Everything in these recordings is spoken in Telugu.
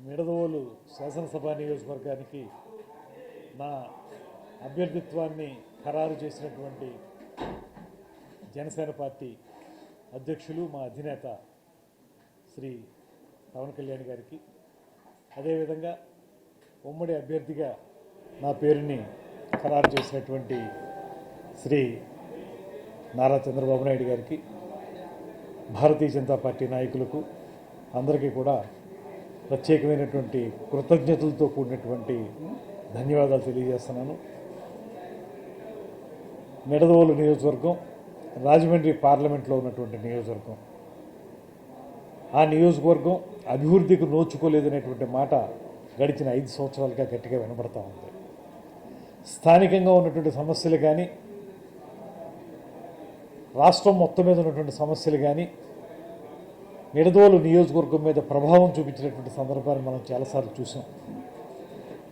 నిడదవోలు శాసనసభ నియోజకవర్గానికి నా అభ్యర్థిత్వాన్ని ఖరారు చేసినటువంటి జనసేన పార్టీ అధ్యక్షులు మా అధినేత శ్రీ పవన్ కళ్యాణ్ గారికి, అదేవిధంగా ఉమ్మడి అభ్యర్థిగా నా పేరుని ఖరారు చేసినటువంటి శ్రీ నారా చంద్రబాబు నాయుడు గారికి, భారతీయ జనతా పార్టీ నాయకులకు అందరికీ కూడా ప్రత్యేకమైనటువంటి కృతజ్ఞతలతో కూడినటువంటి ధన్యవాదాలు తెలియజేస్తున్నాను. నిడదవోలు నియోజకవర్గం రాజమండ్రి పార్లమెంట్లో ఉన్నటువంటి నియోజకవర్గం. ఆ నియోజకవర్గం అభివృద్ధికి నోచుకోలేదనేటువంటి మాట గడిచిన 5 సంవత్సరాలుగా గట్టిగా వినబడతా ఉంది. స్థానికంగా ఉన్నటువంటి సమస్యలు కానీ, రాష్ట్రం మొత్తం మీద ఉన్నటువంటి సమస్యలు కానీ నిడదవోలు నియోజకవర్గం మీద ప్రభావం చూపించినటువంటి సందర్భాన్ని మనం చాలాసార్లు చూసాం.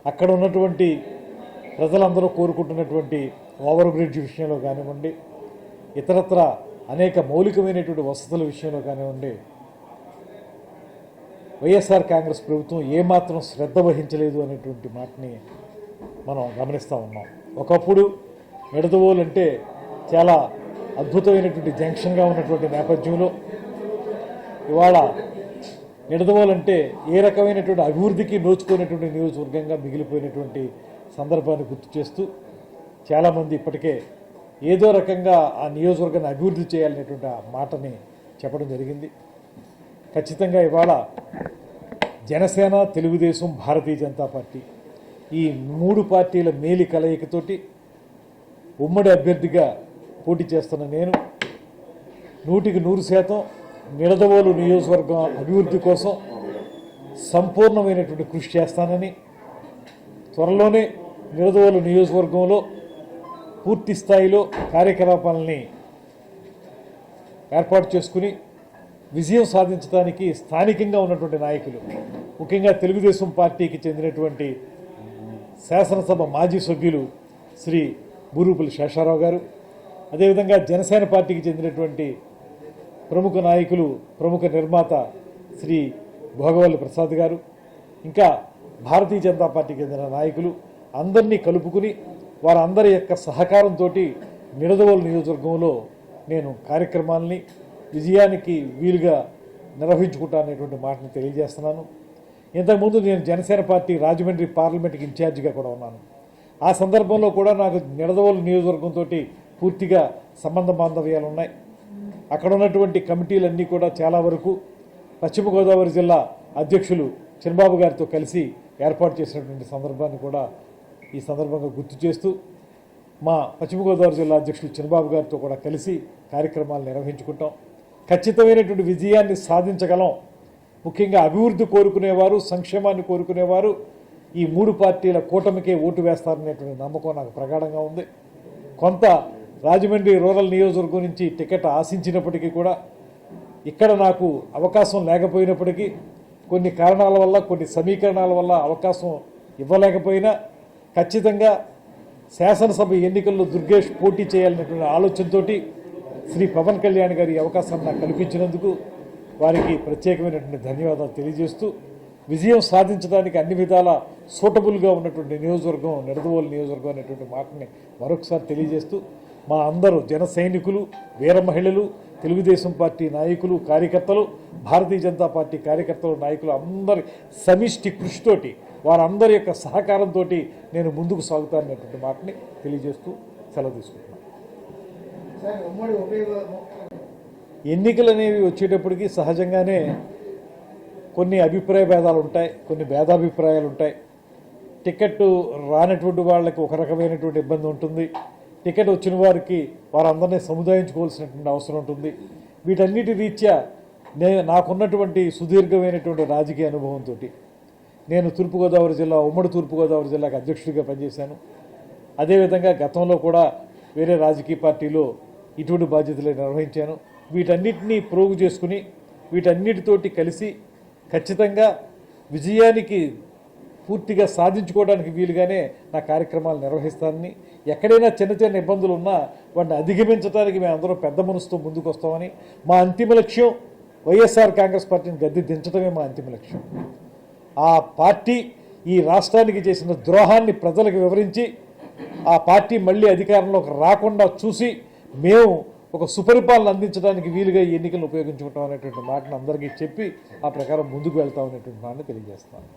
అక్కడ ఉన్నటువంటి ప్రజలందరూ కోరుకుంటున్నటువంటి ఓవర్ బ్రిడ్జ్ విషయంలో కానివ్వండి, ఇతరత్ర అనేక మౌలికమైనటువంటి వసతుల విషయంలో కానివ్వండి, వైఎస్ఆర్ కాంగ్రెస్ ప్రభుత్వం ఏమాత్రం శ్రద్ధ వహించలేదు అనేటువంటి మాటని మనం గమనిస్తూ ఉన్నాం. ఒకప్పుడు నిడదవోలు అంటే చాలా అద్భుతమైనటువంటి జంక్షన్గా ఉన్నటువంటి నేపథ్యంలో ఇవాళ నిడదవోలు అంటే ఏ రకమైనటువంటి అభివృద్ధికి నోచుకునేటువంటి నియోజకవర్గంగా మిగిలిపోయినటువంటి సందర్భాన్ని గుర్తు చేస్తూ చాలామంది ఇప్పటికే ఏదో రకంగా ఆ నియోజకవర్గాన్ని అభివృద్ధి చేయాలనేటువంటి ఆ మాటని చెప్పడం జరిగింది. ఖచ్చితంగా ఇవాళ జనసేన, తెలుగుదేశం, భారతీయ జనతా పార్టీ ఈ 3 పార్టీల మేలి కలయికతోటి ఉమ్మడి అభ్యర్థిగా పోటీ చేస్తున్న నేను 100% నిడదవోలు నియోజకవర్గం అభివృద్ధి కోసం సంపూర్ణమైనటువంటి కృషి చేస్తానని, త్వరలోనే నిడదవోలు నియోజకవర్గంలో పూర్తి స్థాయిలో కార్యకలాపాలని ఏర్పాటు చేసుకుని విజయం సాధించడానికి స్థానికంగా ఉన్నటువంటి నాయకులు, ముఖ్యంగా తెలుగుదేశం పార్టీకి చెందినటువంటి శాసనసభ మాజీ సభ్యులు శ్రీ బూరుగుపల్లి శేషారావు గారు, అదేవిధంగా జనసేన పార్టీకి చెందినటువంటి ప్రముఖ నాయకులు, ప్రముఖ నిర్మాత శ్రీ భోగవల్లి ప్రసాద్ గారు, ఇంకా భారతీయ జనతా పార్టీకి చెందిన నాయకులు అందరినీ కలుపుకుని వారందరి యొక్క సహకారంతో నిడదవోలు నియోజకవర్గంలో నేను కార్యక్రమాలని విజయానికి వీలుగా నిర్వహించుకుంటాననేటువంటి మాటను తెలియజేస్తున్నాను. ఇంతకుముందు నేను జనసేన పార్టీ రాజమండ్రి పార్లమెంట్కి ఇన్ఛార్జిగా కూడా ఉన్నాను. ఆ సందర్భంలో కూడా నాకు నిడదవోలు నియోజకవర్గంతో పూర్తిగా సంబంధ బాంధవ్యాలు ఉన్నాయి. అక్కడ ఉన్నటువంటి కమిటీలన్నీ కూడా చాలా వరకు పశ్చిమ గోదావరి జిల్లా అధ్యక్షులు చంద్రబాబు గారితో కలిసి ఏర్పాటు చేసినటువంటి సందర్భాన్ని కూడా ఈ సందర్భంగా గుర్తు చేస్తూ, మా పశ్చిమ గోదావరి జిల్లా అధ్యక్షులు చంద్రబాబు గారితో కూడా కలిసి కార్యక్రమాలు నిర్వహించుకుంటాం. ఖచ్చితమైనటువంటి విజయాన్ని సాధించగలం. ముఖ్యంగా అభివృద్ధి కోరుకునేవారు, సంక్షేమాన్ని కోరుకునేవారు ఈ 3 పార్టీల కూటమికే ఓటు వేస్తారనేటువంటి నమ్మకం నాకు ప్రగాఢంగా ఉంది. కొంత రాజమండ్రి రూరల్ నియోజకవర్గం నుంచి టికెట్ ఆశించినప్పటికీ కూడా ఇక్కడ నాకు అవకాశం లేకపోయినప్పటికీ, కొన్ని కారణాల వల్ల, కొన్ని సమీకరణాల వల్ల అవకాశం ఇవ్వలేకపోయినా ఖచ్చితంగా శాసనసభ ఎన్నికల్లో దుర్గేష్ పోటీ చేయాలనేటువంటి ఆలోచనతో శ్రీ పవన్ కళ్యాణ్ గారి అవకాశాన్ని నాకు కల్పించినందుకు వారికి ప్రత్యేకమైనటువంటి ధన్యవాదాలు తెలియజేస్తూ, విజయం సాధించడానికి అన్ని విధాల సూటబుల్గా ఉన్నటువంటి నియోజకవర్గం నిడదవోలు నియోజకవర్గం అనేటువంటి మాటని మరొకసారి తెలియజేస్తూ, మా అందరూ జన సైనికులు, వీర మహిళలు, తెలుగుదేశం పార్టీ నాయకులు, కార్యకర్తలు, భారతీయ జనతా పార్టీ కార్యకర్తలు, నాయకులు అందరి సమిష్టి కృషితోటి, వారందరి యొక్క సహకారంతో నేను ముందుకు సాగుతాననేటువంటి మాటని తెలియజేస్తూ సెలవు తీసుకుంటున్నాను. ఎన్నికలు అనేవి వచ్చేటప్పటికి సహజంగానే కొన్ని అభిప్రాయ భేదాలు ఉంటాయి, కొన్ని భేదాభిప్రాయాలు ఉంటాయి. టికెట్ రానటువంటి వాళ్ళకి ఒక రకమైనటువంటి ఇబ్బంది ఉంటుంది, టికెట్ వచ్చిన వారికి వారందరినీ సముదాయించుకోవాల్సినటువంటి అవసరం ఉంటుంది. వీటన్నిటి రీత్యా నాకున్నటువంటి సుదీర్ఘమైనటువంటి రాజకీయ అనుభవంతో నేను తూర్పుగోదావరి జిల్లా, ఉమ్మడి తూర్పుగోదావరి జిల్లాకు అధ్యక్షుడిగా పనిచేశాను. అదేవిధంగా గతంలో కూడా వేరే రాజకీయ పార్టీలో ఇటువంటి బాధ్యతలు నిర్వహించాను. వీటన్నిటినీ ప్రోగు చేసుకుని వీటన్నిటితోటి కలిసి ఖచ్చితంగా విజయానికి పూర్తిగా సాధించుకోవడానికి వీలుగానే నా కార్యక్రమాలు నిర్వహిస్తానని, ఎక్కడైనా చిన్న చిన్న ఇబ్బందులు ఉన్నా వాటిని అధిగమించడానికి మేము అందరం పెద్ద మనసుతో ముందుకు వస్తామని, మా అంతిమ లక్ష్యం వైఎస్ఆర్ కాంగ్రెస్ పార్టీని గద్దె దించడమే మా అంతిమ లక్ష్యం. ఆ పార్టీ ఈ రాష్ట్రానికి చేసిన ద్రోహాన్ని ప్రజలకు వివరించి ఆ పార్టీ మళ్ళీ అధికారంలోకి రాకుండా చూసి మేము ఒక సుపరిపాలన అందించడానికి వీలుగా ఈ ఎన్నికలను ఉపయోగించుకుంటాం అనేటువంటి మాటను అందరికీ చెప్పి ఆ ప్రకారం ముందుకు వెళ్తాం అనేటువంటి మాటను తెలియజేస్తాను.